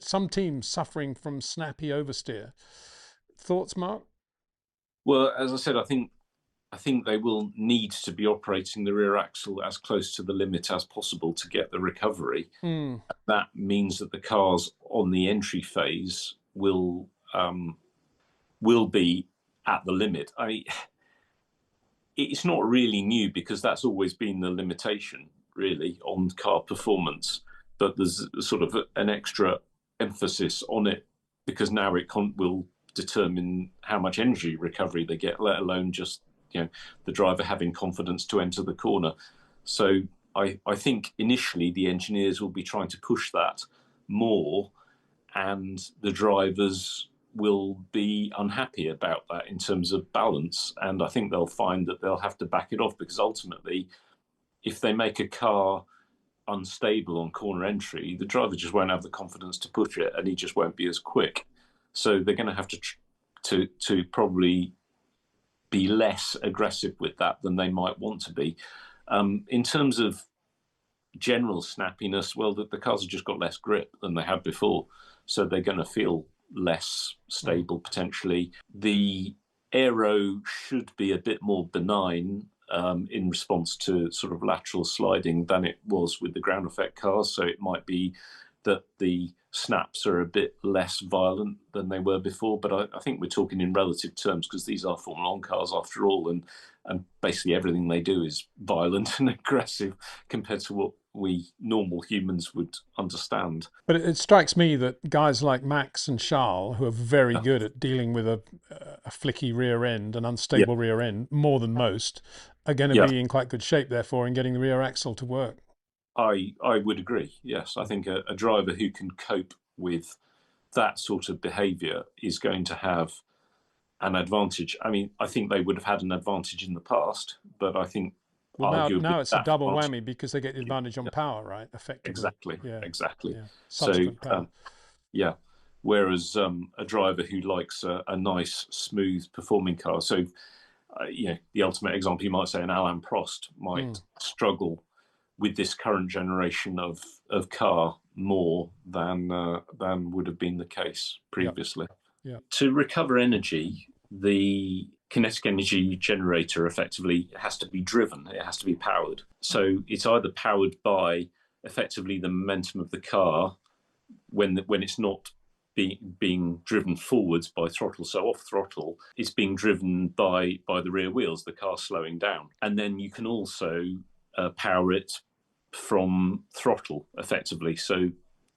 some teams suffering from snappy oversteer. Thoughts, Mark? Well, as I said, I think they will need to be operating the rear axle as close to the limit as possible to get the recovery. Mm. That means that the cars on the entry phase will be at the limit. It's not really new because that's always been the limitation, really, on car performance. But there's sort of an extra emphasis on it because now will determine how much energy recovery they get, let alone just the driver having confidence to enter the corner. So I think initially the engineers will be trying to push that more, and the drivers will be unhappy about that in terms of balance. And I think they'll find that they'll have to back it off because ultimately, if they make a car unstable on corner entry, the driver just won't have the confidence to push it, and he just won't be as quick. So they're going to have to probably be less aggressive with that than they might want to be. In terms of general snappiness, well, the cars have just got less grip than they had before, so they're going to feel less stable potentially. The aero should be a bit more benign in response to sort of lateral sliding than it was with the ground effect cars. So it might be that the snaps are a bit less violent than they were before. But I think we're talking in relative terms because these are Formula One cars after all, and basically everything they do is violent and aggressive compared to what we normal humans would understand. But it strikes me that guys like Max and Charles, who are very Yeah, good at dealing with a flicky rear end, an yeah, unstable rear end, more than most, are going to yeah. be in quite good shape, therefore, in getting the rear axle to work. I would agree. Yes, I think a driver who can cope with that sort of behaviour is going to have an advantage. I mean, I think they would have had an advantage in the past, but I think Well, arguably now it's a that double advantage. whammy because they get the Yeah, advantage on yeah, power, right? Effectively. exactly, Yeah. exactly. Yeah. So Subsequent power. yeah, whereas a driver who likes a nice, smooth performing car. So the ultimate example, you might say, an Alain Prost might Mm. struggle with this current generation of car more than would have been the case Yeah. previously. Yeah. To recover energy, the kinetic energy generator effectively has to be driven. It has to be powered. So it's either powered by effectively the momentum of the car when it's not being driven forwards by throttle, so off throttle, it's being driven by the rear wheels, the car slowing down. And then you can also power it from throttle effectively. So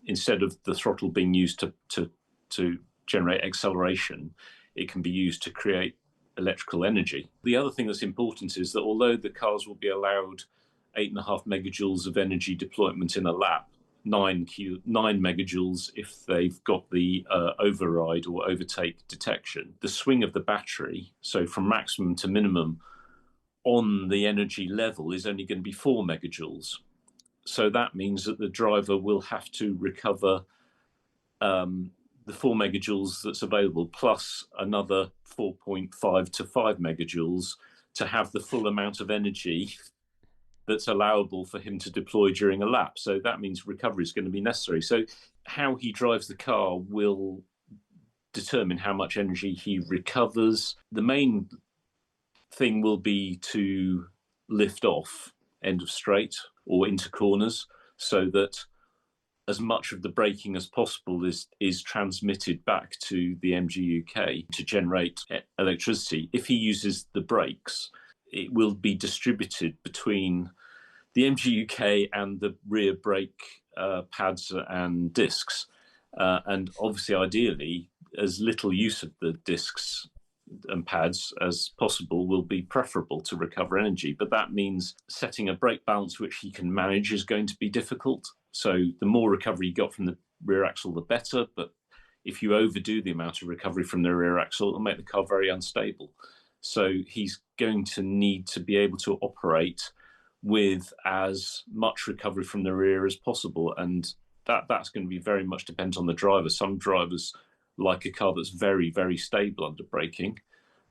instead of the throttle being used to generate acceleration, it can be used to create electrical energy. The other thing that's important is that although the cars will be allowed 8.5 megajoules of energy deployment in a lap, 9 megajoules if they've got the override or overtake detection. The swing of the battery, so from maximum to minimum on the energy level, is only going to be 4 megajoules. So that means that the driver will have to recover the 4 megajoules that's available plus another 4.5 to 5 megajoules to have the full amount of energy that's allowable for him to deploy during a lap. So that means recovery is going to be necessary. So how he drives the car will determine how much energy he recovers. The main thing will be to lift off end of straight or into corners so that as much of the braking as possible is transmitted back to the MGUK to generate electricity. If he uses the brakes, it will be distributed between the MGUK and the rear brake pads and discs. And obviously, ideally, as little use of the discs and pads as possible will be preferable to recover energy. But that means setting a brake balance which he can manage is going to be difficult. So the more recovery you got from the rear axle, the better. But if you overdo the amount of recovery from the rear axle, it'll make the car very unstable. So he's going to need to be able to operate with as much recovery from the rear as possible. And that's going to be very much dependent on the driver. Some drivers like a car that's very, very stable under braking.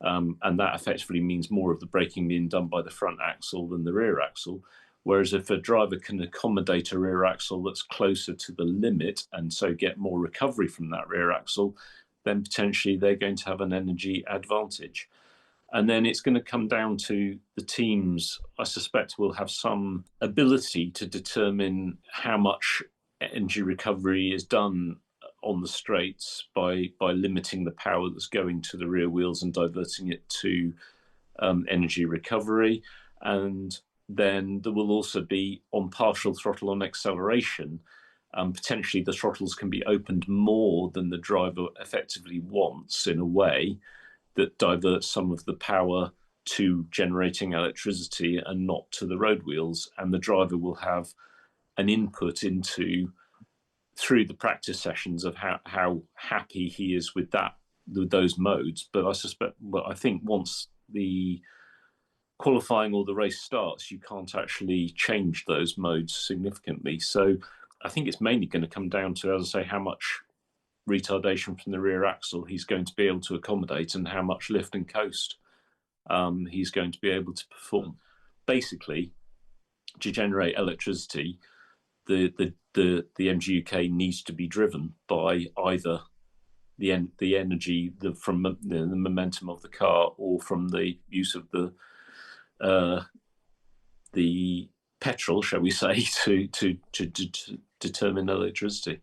And that effectively means more of the braking being done by the front axle than the rear axle. Whereas if a driver can accommodate a rear axle that's closer to the limit and so get more recovery from that rear axle, then potentially they're going to have an energy advantage. And then it's going to come down to the teams, I suspect, will have some ability to determine how much energy recovery is done on the straights by limiting the power that's going to the rear wheels and diverting it to energy recovery. And then there will also be on partial throttle on acceleration. Potentially the throttles can be opened more than the driver effectively wants in a way that diverts some of the power to generating electricity and not to the road wheels. And the driver will have an input into, through the practice sessions, of how happy he is with those modes. But I think once the qualifying or the race starts, you can't actually change those modes significantly. So I think it's mainly going to come down to, as I say, how much retardation from the rear axle he's going to be able to accommodate and how much lift and coast he's going to be able to perform. Basically, to generate electricity, the MGUK needs to be driven by either the energy from the momentum of the car or from the use of the petrol, shall we say, to determine electricity.